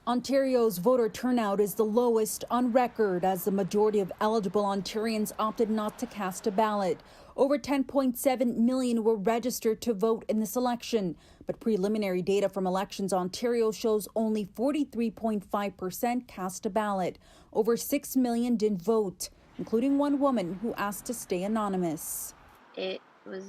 Ontario's voter turnout is the lowest on record as the majority of eligible Ontarians opted not to cast a ballot. Over 10.7 million were registered to vote in this election, but preliminary data from Elections Ontario shows only 43.5% cast a ballot. Over 6 million didn't vote, including one woman who asked to stay anonymous. It was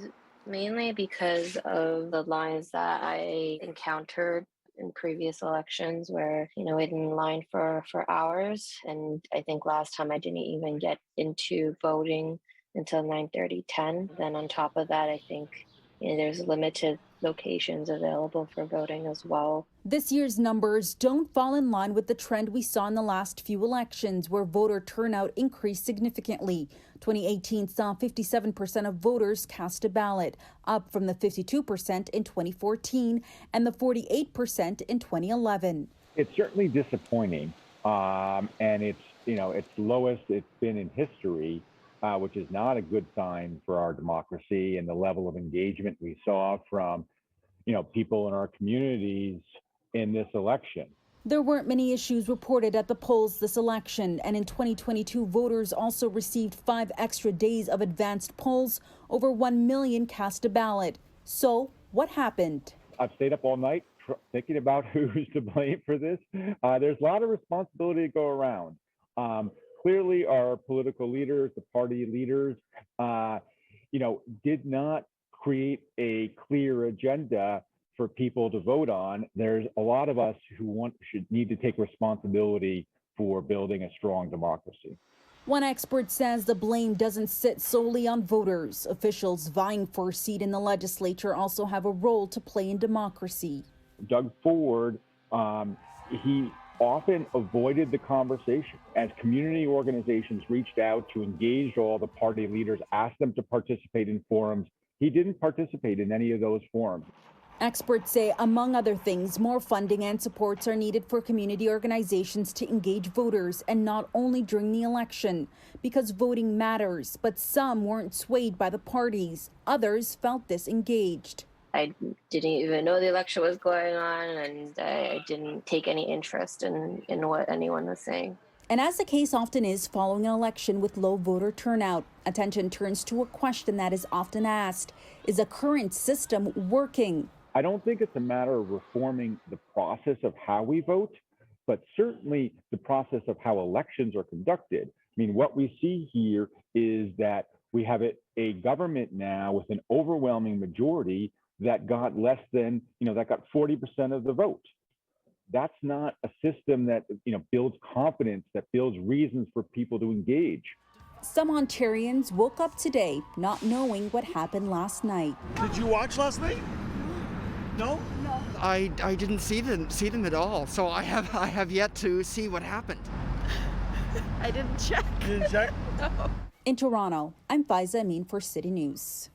mainly because of the lines that I encountered in previous elections where, waited in line for hours. And I think last time I didn't even get into voting until 9:30, 10. Then on top of that, I think, there's limited locations available for voting as well. This year's numbers don't fall in line with the trend we saw in the last few elections, where voter turnout increased significantly. 2018 saw 57% of voters cast a ballot, up from the 52% in 2014 and the 48% in 2011. It's certainly disappointing, and it's lowest it's been in history, which is not a good sign for our democracy and the level of engagement we saw from people in our communities in this election. There weren't many issues reported at the polls this election, and in 2022, voters also received 5 extra days of advanced polls. Over 1 million cast a ballot. So what happened? I've stayed up all night thinking about who's to blame for this. There's a lot of responsibility to go around. Clearly, our political leaders, the party leaders, did not create a clear agenda for people to vote on. There's a lot of us who should need to take responsibility for building a strong democracy. One expert says the blame doesn't sit solely on voters. Officials vying for a seat in the legislature also have a role to play in democracy. Doug Ford, he often avoided the conversation. As community organizations reached out to engage all the party leaders, asked them to participate in forums, he didn't participate in any of those forums. Experts say, among other things, more funding and supports are needed for community organizations to engage voters, and not only during the election, because voting matters. But some weren't swayed by the parties. Others felt disengaged. I didn't even know the election was going on, and I didn't take any interest in what anyone was saying. And as the case often is following an election with low voter turnout, attention turns to a question that is often asked: is the current system working? I don't think it's a matter of reforming the process of how we vote, but certainly the process of how elections are conducted. I mean, what we see here is that we have a government now with an overwhelming majority that got less than, that got 40% of the vote. That's not a system that, builds confidence, that builds reasons for people to engage. Some Ontarians woke up today not knowing what happened last night. Did you watch last night? No? No. I didn't see them at all, so I have yet to see what happened. I didn't check. You didn't check? No. In Toronto, I'm Faiza Amin for City News.